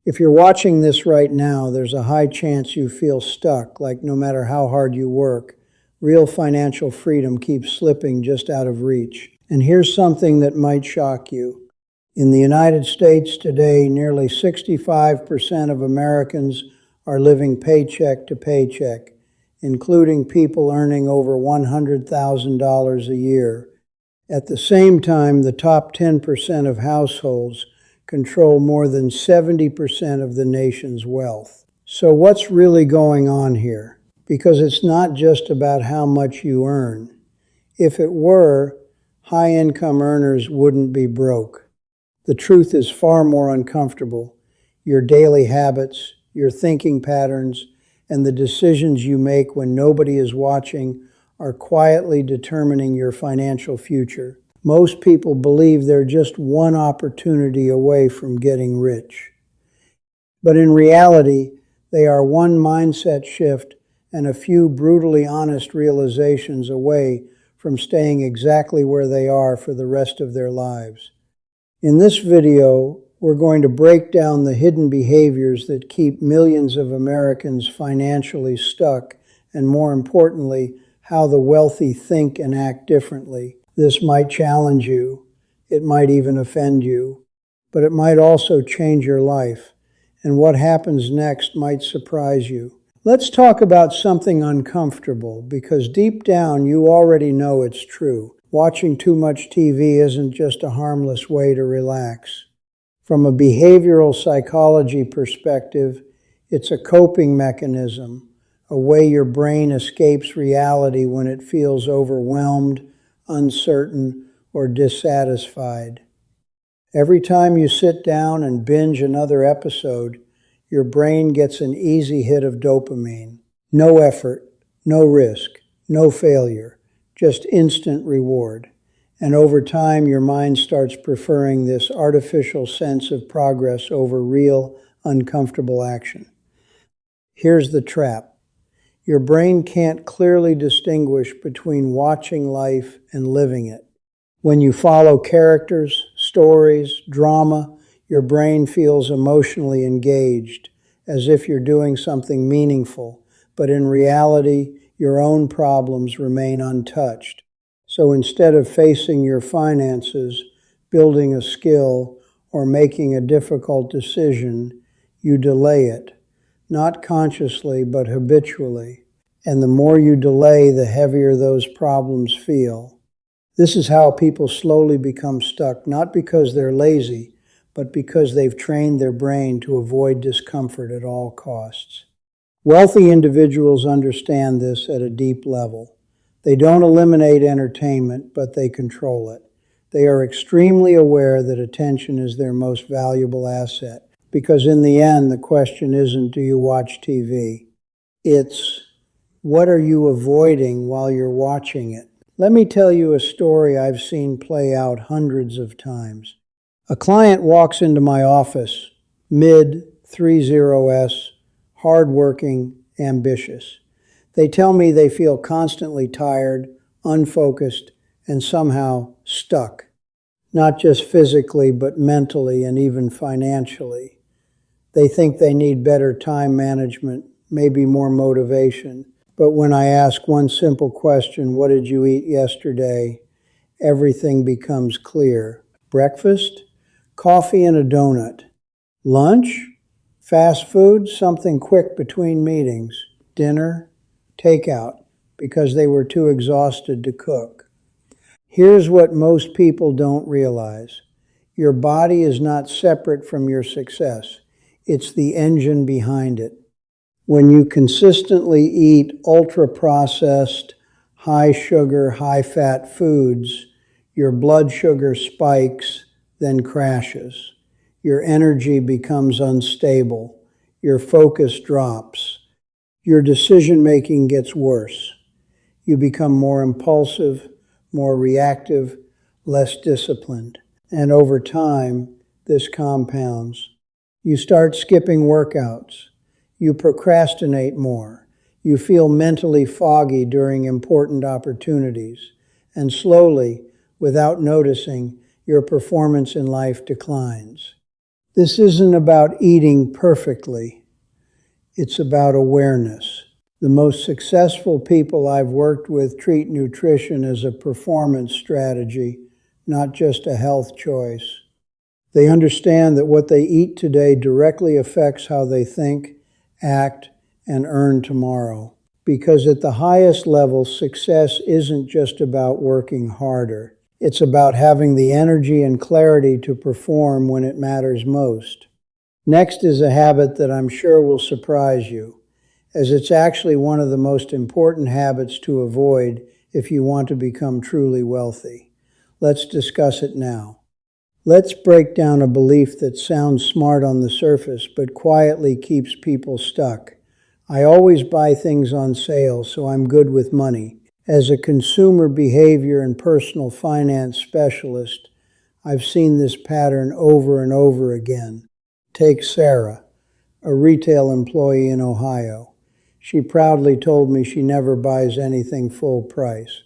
If you're watching this right now, there's a high chance you feel stuck, like no matter how hard you work, real financial freedom keeps slipping just out of reach. And here's something that might shock you. In the United States today, nearly 65% of Americans are living paycheck to paycheck, including people earning over $100,000 a year. At the same time, the top 10% of households control more than 70% of the nation's wealth. So what's really going on here? Because it's not just about how much you earn. If it were, high-income earners wouldn't be broke. The truth is far more uncomfortable. Your daily habits, your thinking patterns, and the decisions you make when nobody is watching are quietly determining your financial future. Most people believe they're just one opportunity away from getting rich. But in reality, they are one mindset shift and a few brutally honest realizations away from staying exactly where they are for the rest of their lives. In this video, we're going to break down the hidden behaviors that keep millions of Americans financially stuck, and more importantly, how the wealthy think and act differently. This might challenge you, it might even offend you, but it might also change your life, and what happens next might surprise you. Let's talk about something uncomfortable, because deep down you already know it's true. Watching too much TV isn't just a harmless way to relax. From a behavioral psychology perspective, it's a coping mechanism, a way your brain escapes reality when it feels overwhelmed, uncertain, or dissatisfied. Every time you sit down and binge another episode, your brain gets an easy hit of dopamine. No effort, no risk, no failure, just instant reward. And over time, your mind starts preferring this artificial sense of progress over real, uncomfortable action. Here's the trap. Your brain can't clearly distinguish between watching life and living it. When you follow characters, stories, drama, your brain feels emotionally engaged, as if you're doing something meaningful, but in reality, your own problems remain untouched. So instead of facing your finances, building a skill, or making a difficult decision, you delay it. Not consciously, but habitually. And the more you delay, the heavier those problems feel. This is how people slowly become stuck, not because they're lazy, but because they've trained their brain to avoid discomfort at all costs. Wealthy individuals understand this at a deep level. They don't eliminate entertainment, but they control it. They are extremely aware that attention is their most valuable asset. Because in the end, the question isn't, do you watch TV? It's, what are you avoiding while you're watching it? Let me tell you a story I've seen play out hundreds of times. A client walks into my office, mid-30s, hardworking, ambitious. They tell me they feel constantly tired, unfocused, and somehow stuck. Not just physically, but mentally and even financially. They think they need better time management, maybe more motivation. But when I ask one simple question, what did you eat yesterday? Everything becomes clear. Breakfast? Coffee and a donut. Lunch? Fast food? Something quick between meetings. Dinner? Takeout, because they were too exhausted to cook. Here's what most people don't realize. Your body is not separate from your success. It's the engine behind it. When you consistently eat ultra-processed, high-sugar, high-fat foods, your blood sugar spikes, then crashes. Your energy becomes unstable. Your focus drops. Your decision-making gets worse. You become more impulsive, more reactive, less disciplined. And over time, this compounds. You start skipping workouts. You procrastinate more. You feel mentally foggy during important opportunities. And slowly, without noticing, your performance in life declines. This isn't about eating perfectly. It's about awareness. The most successful people I've worked with treat nutrition as a performance strategy, not just a health choice. They understand that what they eat today directly affects how they think, act, and earn tomorrow. Because at the highest level, success isn't just about working harder. It's about having the energy and clarity to perform when it matters most. Next is a habit that I'm sure will surprise you, as it's actually one of the most important habits to avoid if you want to become truly wealthy. Let's discuss it now. Let's break down a belief that sounds smart on the surface but quietly keeps people stuck. I always buy things on sale, so I'm good with money. As a consumer behavior and personal finance specialist, I've seen this pattern over and over again. Take Sarah, a retail employee in Ohio. She proudly told me she never buys anything full price.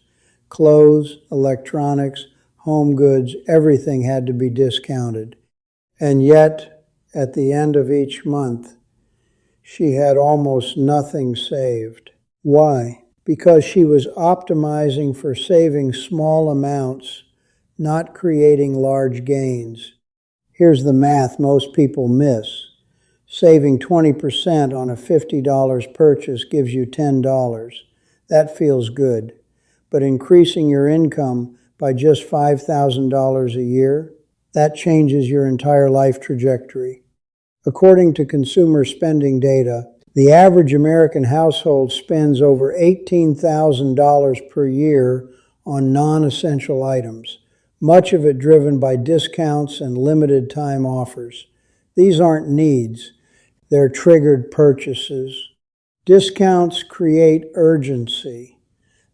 Clothes, electronics, home goods, everything had to be discounted. And yet, at the end of each month, she had almost nothing saved. Why? Because she was optimizing for saving small amounts, not creating large gains. Here's the math most people miss. Saving 20% on a $50 purchase gives you $10. That feels good. But increasing your income by just $5,000 a year, that changes your entire life trajectory. According to consumer spending data, the average American household spends over $18,000 per year on non-essential items, much of it driven by discounts and limited time offers. These aren't needs, they're triggered purchases. Discounts create urgency.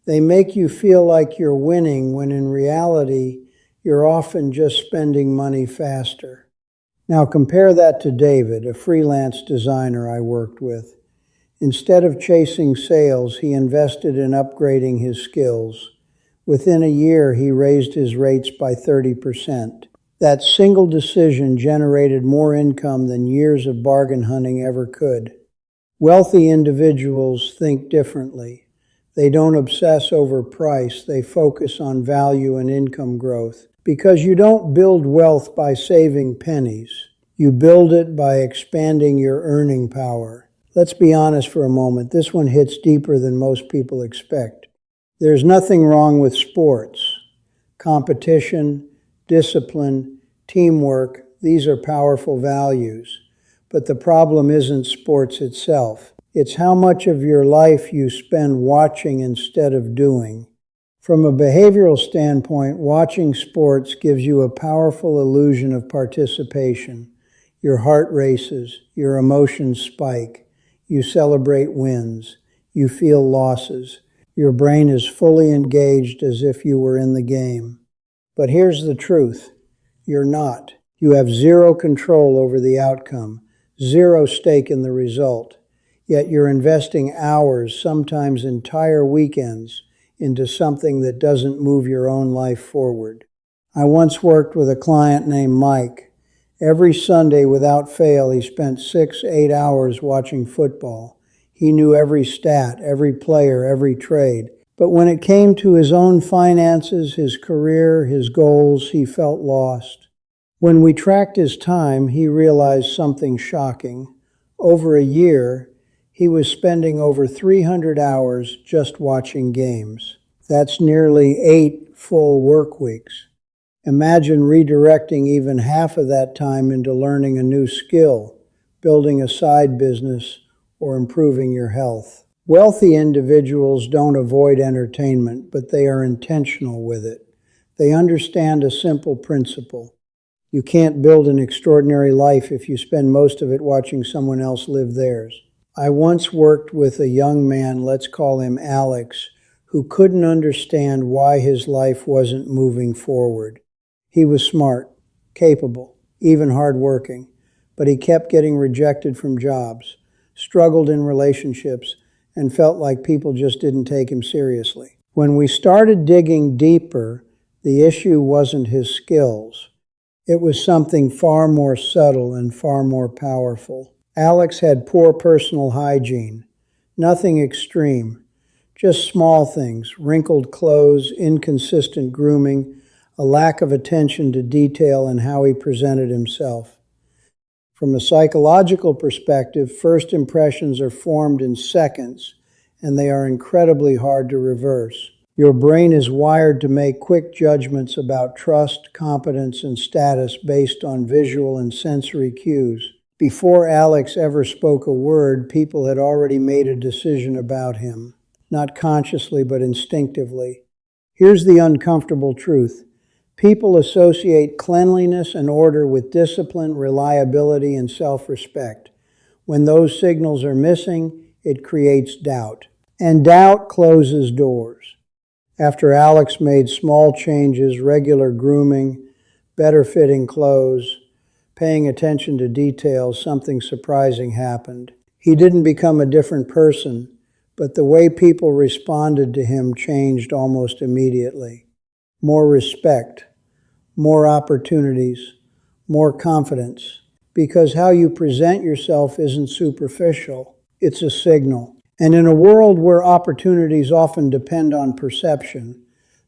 They make you feel like you're winning when in reality, you're often just spending money faster. Now compare that to David, a freelance designer I worked with. Instead of chasing sales, he invested in upgrading his skills. Within a year, he raised his rates by 30%. That single decision generated more income than years of bargain hunting ever could. Wealthy individuals think differently. They don't obsess over price, they focus on value and income growth. Because you don't build wealth by saving pennies. You build it by expanding your earning power. Let's be honest for a moment. This one hits deeper than most people expect. There's nothing wrong with sports. Competition, discipline, teamwork, these are powerful values. But the problem isn't sports itself. It's how much of your life you spend watching instead of doing. From a behavioral standpoint, watching sports gives you a powerful illusion of participation. Your heart races, your emotions spike, you celebrate wins, you feel losses. Your brain is fully engaged as if you were in the game. But here's the truth. You're not. You have zero control over the outcome, zero stake in the result. Yet you're investing hours, sometimes entire weekends, into something that doesn't move your own life forward. I once worked with a client named Mike. Every Sunday without fail, he spent 6-8 hours watching football. He knew every stat, every player, every trade. But when it came to his own finances, his career, his goals, he felt lost. When we tracked his time, he realized something shocking. Over a year, he was spending over 300 hours just watching games. That's nearly 8 full work weeks. Imagine redirecting even half of that time into learning a new skill, building a side business, or improving your health. Wealthy individuals don't avoid entertainment, but they are intentional with it. They understand a simple principle. You can't build an extraordinary life if you spend most of it watching someone else live theirs. I once worked with a young man, let's call him Alex, who couldn't understand why his life wasn't moving forward. He was smart, capable, even hardworking, but he kept getting rejected from jobs, struggled in relationships, and felt like people just didn't take him seriously. When we started digging deeper, the issue wasn't his skills. It was something far more subtle and far more powerful. Alex had poor personal hygiene. Nothing extreme, just small things, wrinkled clothes, inconsistent grooming, a lack of attention to detail in how he presented himself. From a psychological perspective, first impressions are formed in seconds, and they are incredibly hard to reverse. Your brain is wired to make quick judgments about trust, competence, and status based on visual and sensory cues. Before Alex ever spoke a word, people had already made a decision about him, not consciously but instinctively. Here's the uncomfortable truth. People associate cleanliness and order with discipline, reliability, and self-respect. When those signals are missing, it creates doubt. And doubt closes doors. After Alex made small changes, regular grooming, better fitting clothes, paying attention to details, something surprising happened. He didn't become a different person, but the way people responded to him changed almost immediately. More respect, more opportunities, more confidence, because how you present yourself isn't superficial, it's a signal. And in a world where opportunities often depend on perception,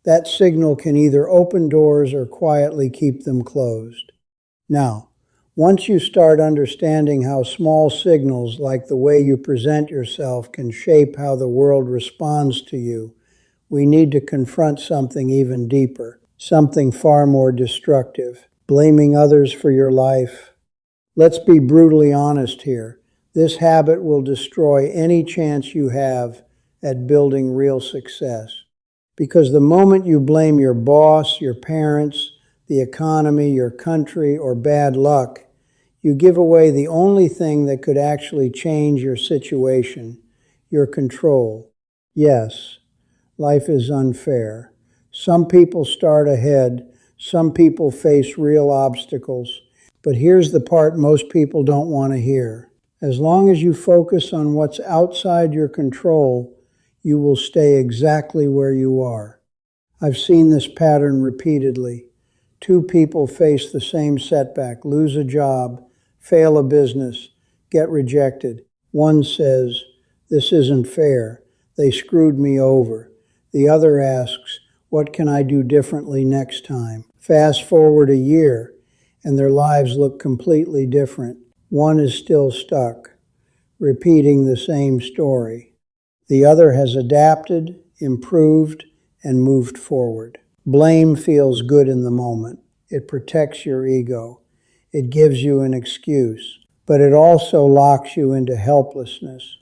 that signal can either open doors or quietly keep them closed. Now, once you start understanding how small signals like the way you present yourself can shape how the world responds to you, we need to confront something even deeper, something far more destructive, blaming others for your life. Let's be brutally honest here. This habit will destroy any chance you have at building real success. Because the moment you blame your boss, your parents, the economy, your country, or bad luck, you give away the only thing that could actually change your situation, your control. Yes, life is unfair. Some people start ahead, some people face real obstacles, but here's the part most people don't want to hear. As long as you focus on what's outside your control, you will stay exactly where you are. I've seen this pattern repeatedly. Two people face the same setback, lose a job, fail a business, get rejected. One says, "This isn't fair. They screwed me over." The other asks, "What can I do differently next time?" Fast forward a year, and their lives look completely different. One is still stuck, repeating the same story. The other has adapted, improved, and moved forward. Blame feels good in the moment. It protects your ego. It gives you an excuse, but it also locks you into helplessness.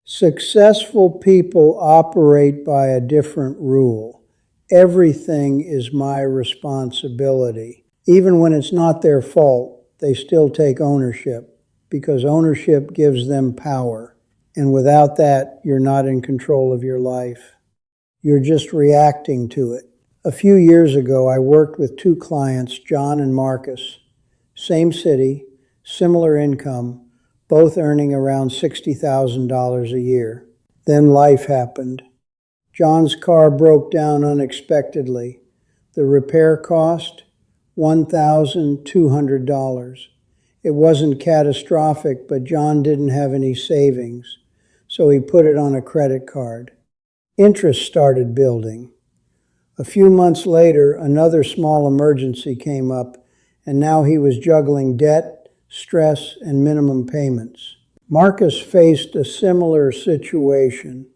Successful people operate by a different rule. Everything is my responsibility. Even when it's not their fault, they still take ownership, because ownership gives them power. And without that, you're not in control of your life. You're just reacting to it. A few years ago, I worked with two clients, John and Marcus. Same city, similar income, both earning around $60,000 a year. Then life happened. John's car broke down unexpectedly. The repair cost, $1,200. It wasn't catastrophic, but John didn't have any savings, so he put it on a credit card. Interest started building. A few months later, another small emergency came up, and now he was juggling debt, stress, and minimum payments. Marcus faced a similar situation.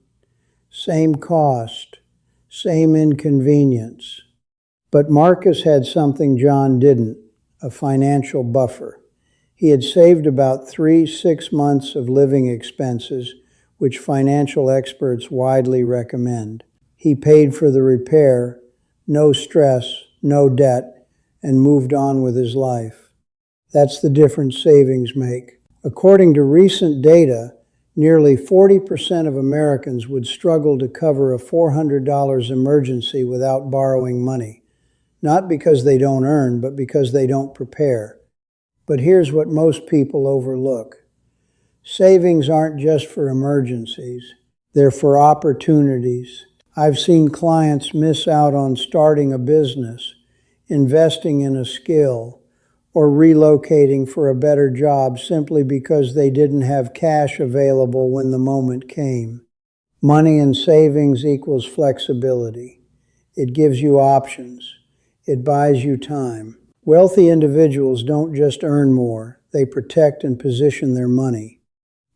Same cost, same inconvenience. But Marcus had something John didn't, a financial buffer. He had saved about 6 months of living expenses, which financial experts widely recommend. He paid for the repair, no stress, no debt, and moved on with his life. That's the difference savings make. According to recent data, nearly 40% of Americans would struggle to cover a $400 emergency without borrowing money. Not because they don't earn, but because they don't prepare. But here's what most people overlook. Savings aren't just for emergencies. They're for opportunities. I've seen clients miss out on starting a business, investing in a skill, or relocating for a better job simply because they didn't have cash available when the moment came. Money and savings equals flexibility. It gives you options. It buys you time. Wealthy individuals don't just earn more, they protect and position their money.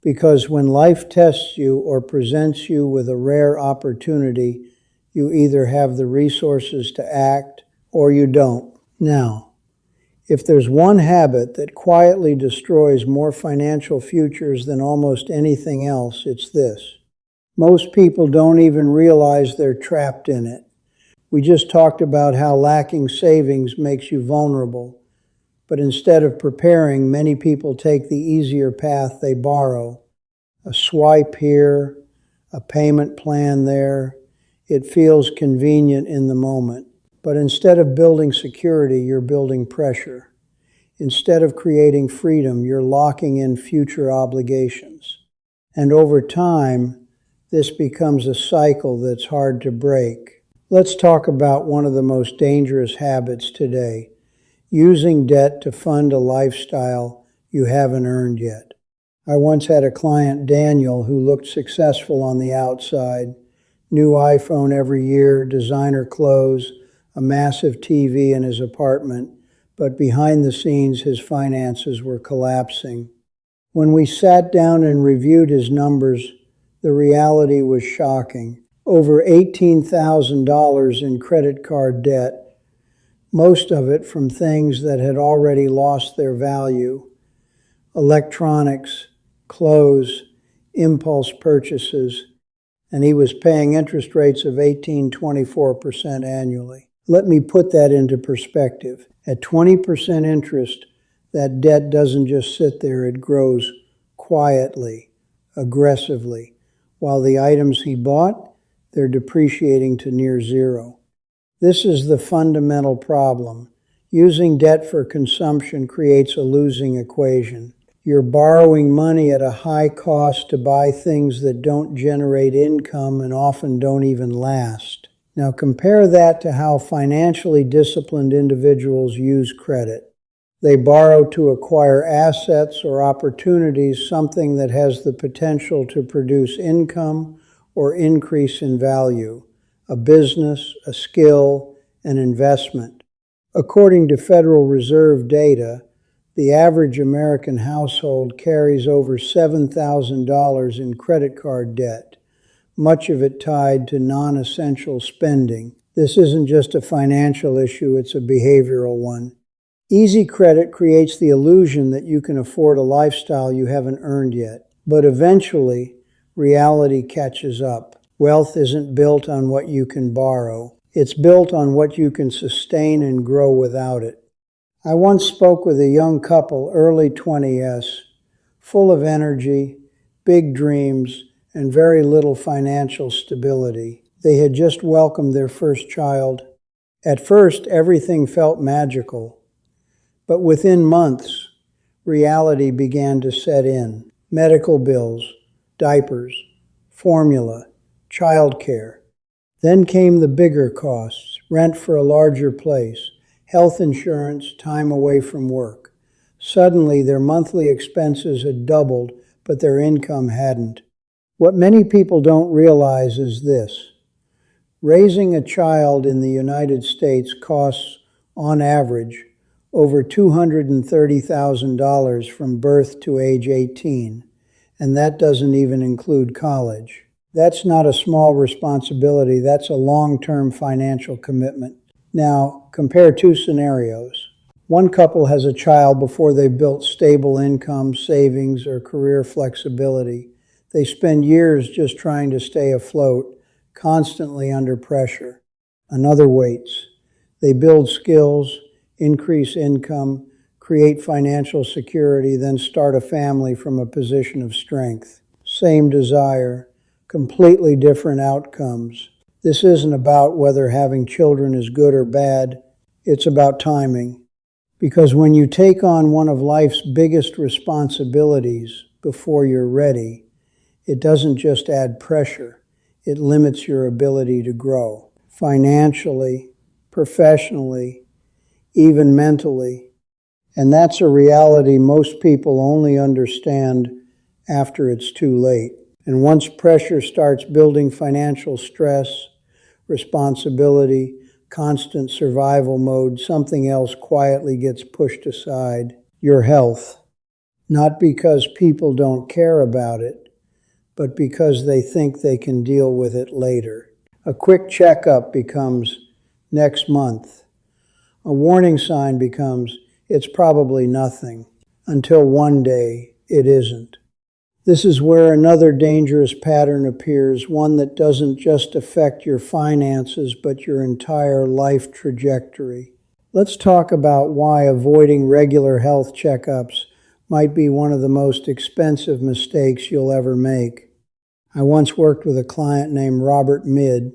Because when life tests you or presents you with a rare opportunity, you either have the resources to act or you don't. Now, if there's one habit that quietly destroys more financial futures than almost anything else, it's this. Most people don't even realize they're trapped in it. We just talked about how lacking savings makes you vulnerable. But instead of preparing, many people take the easier path. They borrow. A swipe here, a payment plan there. It feels convenient in the moment. But instead of building security, you're building pressure. Instead of creating freedom, you're locking in future obligations. And over time, this becomes a cycle that's hard to break. Let's talk about one of the most dangerous habits today, using debt to fund a lifestyle you haven't earned yet. I once had a client, Daniel, who looked successful on the outside. New iPhone every year, designer clothes, a massive TV in his apartment, but behind the scenes his finances were collapsing. When we sat down and reviewed his numbers, the reality was shocking. Over $18,000 in credit card debt, most of it from things that had already lost their value. Electronics, clothes, impulse purchases, and he was paying interest rates of 18-24% annually. Let me put that into perspective. At 20% interest, that debt doesn't just sit there, it grows quietly, aggressively, while the items he bought, they're depreciating to near zero. This is the fundamental problem. Using debt for consumption creates a losing equation. You're borrowing money at a high cost to buy things that don't generate income and often don't even last. Now compare that to how financially disciplined individuals use credit. They borrow to acquire assets or opportunities, something that has the potential to produce income or increase in value, a business, a skill, an investment. According to Federal Reserve data, the average American household carries over $7,000 in credit card debt, much of it tied to non-essential spending. This isn't just a financial issue, it's a behavioral one. Easy credit creates the illusion that you can afford a lifestyle you haven't earned yet. But eventually, reality catches up. Wealth isn't built on what you can borrow. It's built on what you can sustain and grow without it. I once spoke with a young couple, early 20s, full of energy, big dreams, and very little financial stability. They had just welcomed their first child. At first, everything felt magical. But within months, reality began to set in. Medical bills, diapers, formula, childcare. Then came the bigger costs, rent for a larger place, health insurance, time away from work. Suddenly, their monthly expenses had doubled, but their income hadn't. What many people don't realize is this. Raising a child in the United States costs, on average, over $230,000 from birth to age 18, and that doesn't even include college. That's not a small responsibility, that's a long-term financial commitment. Now, compare two scenarios. One couple has a child before they've built stable income, savings, or career flexibility. They spend years just trying to stay afloat, constantly under pressure. Another waits. They build skills, increase income, create financial security, then start a family from a position of strength. Same desire, completely different outcomes. This isn't about whether having children is good or bad. It's about timing. Because when you take on one of life's biggest responsibilities before you're ready, it doesn't just add pressure. It limits your ability to grow. Financially, professionally, even mentally. And that's a reality most people only understand after it's too late. And once pressure starts building, financial stress, responsibility, constant survival mode, something else quietly gets pushed aside: your health. Not because people don't care about it, but because they think they can deal with it later. A quick checkup becomes next month. A warning sign becomes it's probably nothing, until one day it isn't. This is where another dangerous pattern appears, one that doesn't just affect your finances, but your entire life trajectory. Let's talk about why avoiding regular health checkups might be one of the most expensive mistakes you'll ever make. I once worked with a client named Robert Mid,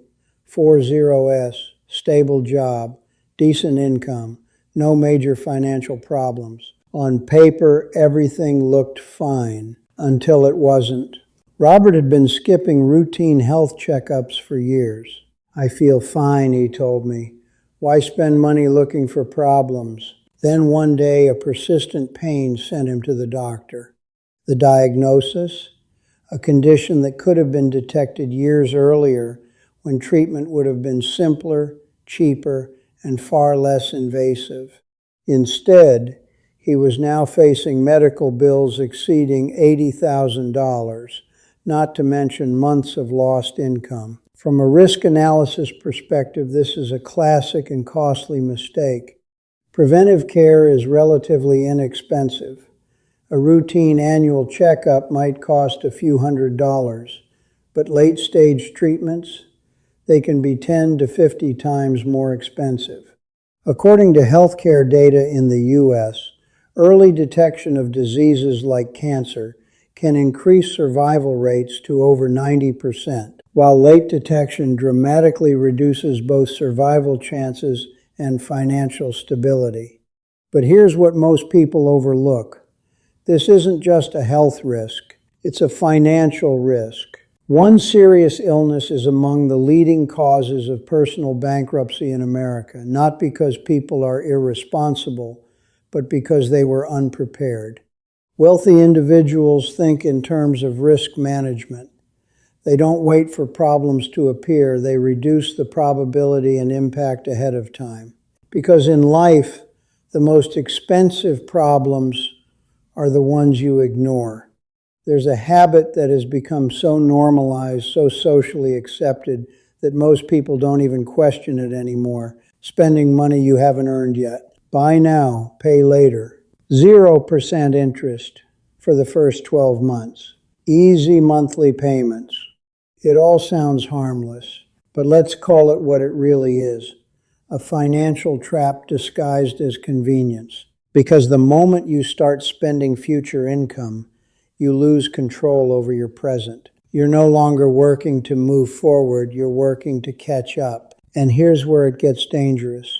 40S, stable job, decent income, no major financial problems. On paper, everything looked fine until it wasn't. Robert had been skipping routine health checkups for years. "I feel fine," he told me. "Why spend money looking for problems?" Then one day, a persistent pain sent him to the doctor. The diagnosis? A condition that could have been detected years earlier, when treatment would have been simpler, cheaper, and far less invasive. Instead, he was now facing medical bills exceeding $80,000, not to mention months of lost income. From a risk analysis perspective, this is a classic and costly mistake. Preventive care is relatively inexpensive. A routine annual checkup might cost a few $100s, but late-stage treatments, they can be 10 to 50 times more expensive. According to healthcare data in the U.S., early detection of diseases like cancer can increase survival rates to over 90%, while late detection dramatically reduces both survival chances and financial stability. But here's what most people overlook. This isn't just a health risk, it's a financial risk. One serious illness is among the leading causes of personal bankruptcy in America, not because people are irresponsible, but because they were unprepared. Wealthy individuals think in terms of risk management. They don't wait for problems to appear, they reduce the probability and impact ahead of time. Because in life, the most expensive problems are the ones you ignore. There's a habit that has become so normalized, so socially accepted, that most people don't even question it anymore. Spending money you haven't earned yet. Buy now, pay later. 0% interest for the first 12 months. Easy monthly payments. It all sounds harmless, but let's call it what it really is. A financial trap disguised as convenience. Because the moment you start spending future income, you lose control over your present. You're no longer working to move forward, you're working to catch up. And here's where it gets dangerous.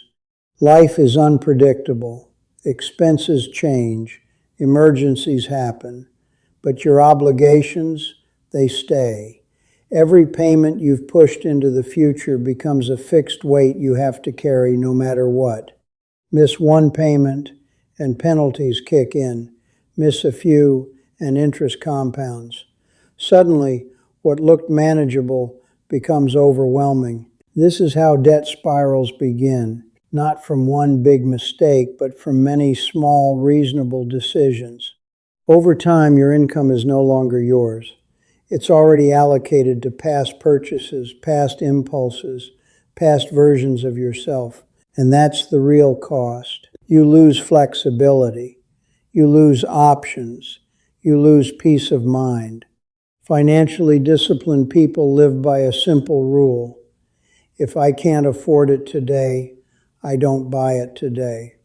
Life is unpredictable. Expenses change. Emergencies happen. But your obligations, they stay. Every payment you've pushed into the future becomes a fixed weight you have to carry no matter what. Miss one payment, and penalties kick in. Miss a few, and interest compounds. Suddenly, what looked manageable becomes overwhelming. This is how debt spirals begin, not from one big mistake, but from many small, reasonable decisions. Over time, your income is no longer yours. It's already allocated to past purchases, past impulses, past versions of yourself. And that's the real cost. You lose flexibility. You lose options. You lose peace of mind. Financially disciplined people live by a simple rule. If I can't afford it today, I don't buy it today.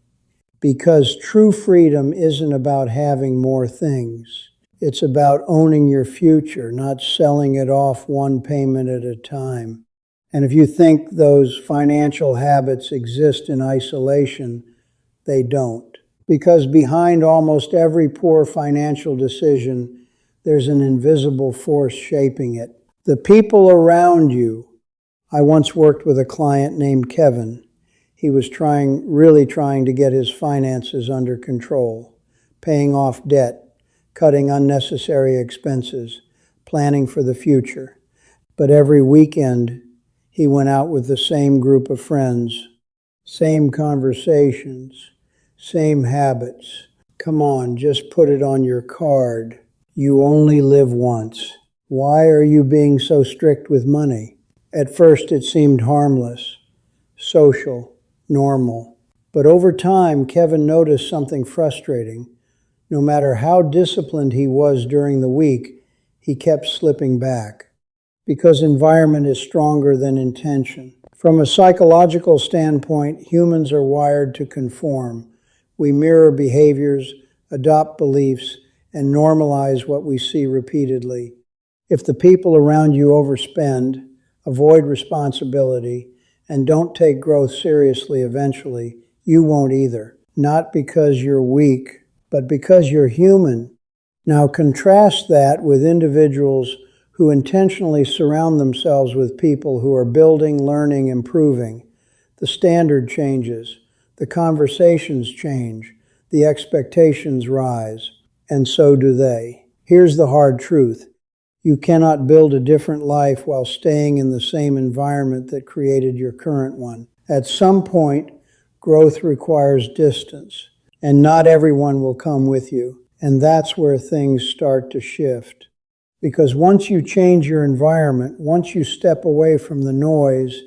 Because true freedom isn't about having more things. It's about owning your future, not selling it off one payment at a time. And if you think those financial habits exist in isolation, they don't. Because behind almost every poor financial decision, there's an invisible force shaping it. The people around you. I once worked with a client named Kevin. He was really trying to get his finances under control, paying off debt, cutting unnecessary expenses, planning for the future. But every weekend, he went out with the same group of friends, same conversations, same habits. Come on, just put it on your card. You only live once. Why are you being so strict with money? At first it seemed harmless, social, normal. But over time, Kevin noticed something frustrating. No matter how disciplined he was during the week, he kept slipping back. Because environment is stronger than intention. From a psychological standpoint, humans are wired to conform. We mirror behaviors, adopt beliefs, and normalize what we see repeatedly. If the people around you overspend, avoid responsibility, and don't take growth seriously eventually, you won't either. Not because you're weak, but because you're human. Now contrast that with individuals who intentionally surround themselves with people who are building, learning, improving. The standard changes, the conversations change, the expectations rise, and so do they. Here's the hard truth. You cannot build a different life while staying in the same environment that created your current one. At some point, growth requires distance, and not everyone will come with you. And that's where things start to shift. Because once you change your environment, once you step away from the noise,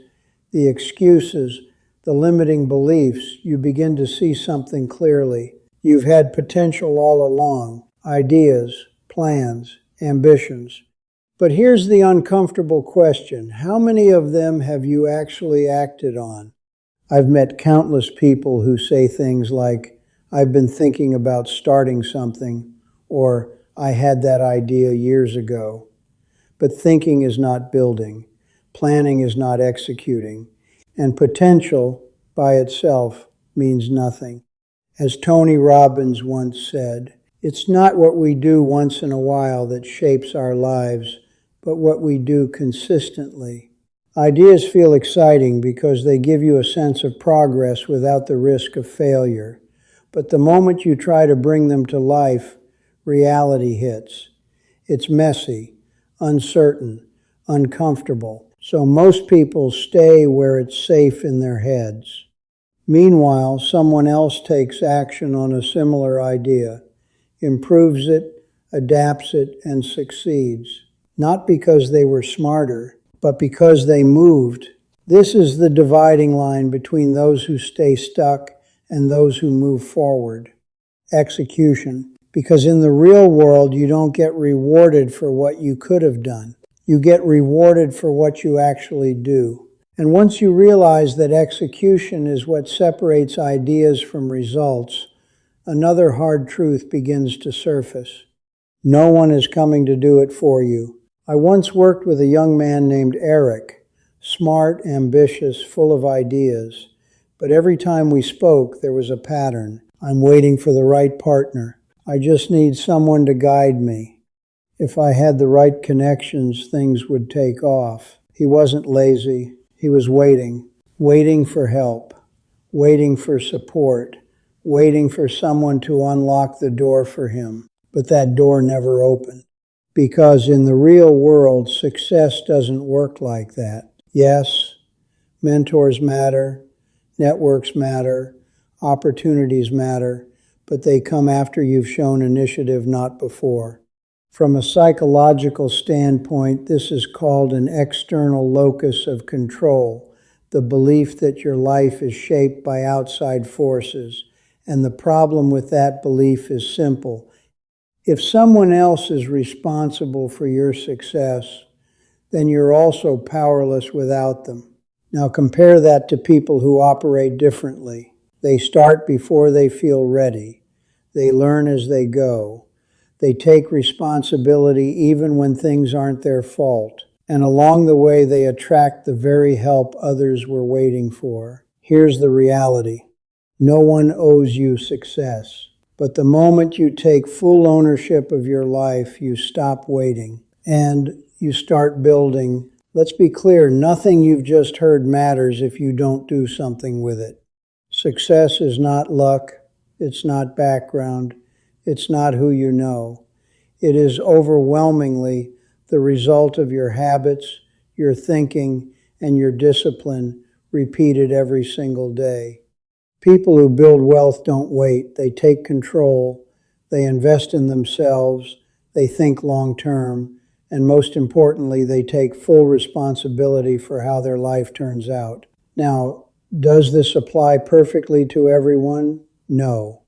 the excuses, the limiting beliefs, you begin to see something clearly. You've had potential all along, ideas, plans, ambitions. But here's the uncomfortable question. How many of them have you actually acted on? I've met countless people who say things like, I've been thinking about starting something, or I had that idea years ago. But thinking is not building. Planning is not executing. And potential by itself means nothing. As Tony Robbins once said, it's not what we do once in a while that shapes our lives, but what we do consistently. Ideas feel exciting because they give you a sense of progress without the risk of failure. But the moment you try to bring them to life, reality hits. It's messy, uncertain, uncomfortable. So most people stay where it's safe in their heads. Meanwhile, someone else takes action on a similar idea, improves it, adapts it, and succeeds. Not because they were smarter, but because they moved. This is the dividing line between those who stay stuck and those who move forward. Execution. Because in the real world, you don't get rewarded for what you could have done. You get rewarded for what you actually do. And once you realize that execution is what separates ideas from results, another hard truth begins to surface. No one is coming to do it for you. I once worked with a young man named Eric, smart, ambitious, full of ideas. But every time we spoke, there was a pattern. I'm waiting for the right partner. I just need someone to guide me. If I had the right connections, things would take off. He wasn't lazy. He was waiting for help, waiting for support, waiting for someone to unlock the door for him. But that door never opened. Because in the real world, success doesn't work like that. Yes, mentors matter, networks matter, opportunities matter, but they come after you've shown initiative, not before. From a psychological standpoint, this is called an external locus of control, the belief that your life is shaped by outside forces. And the problem with that belief is simple. If someone else is responsible for your success, then you're also powerless without them. Now compare that to people who operate differently. They start before they feel ready. They learn as they go. They take responsibility even when things aren't their fault. And along the way, they attract the very help others were waiting for. Here's the reality. No one owes you success. But the moment you take full ownership of your life, you stop waiting and you start building. Let's be clear, nothing you've just heard matters if you don't do something with it. Success is not luck. It's not background. It's not who you know. It is overwhelmingly the result of your habits, your thinking, and your discipline repeated every single day. People who build wealth don't wait. They take control. They invest in themselves. They think long term. And most importantly, they take full responsibility for how their life turns out. Now, does this apply perfectly to everyone? No.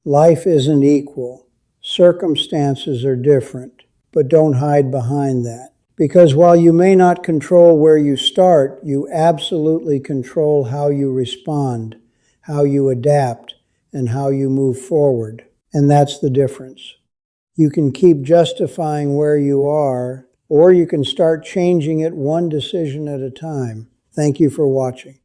Life isn't equal. Circumstances are different, but don't hide behind that. Because while you may not control where you start, you absolutely control how you respond, how you adapt, and how you move forward. And that's the difference. You can keep justifying where you are, or you can start changing it one decision at a time. Thank you for watching.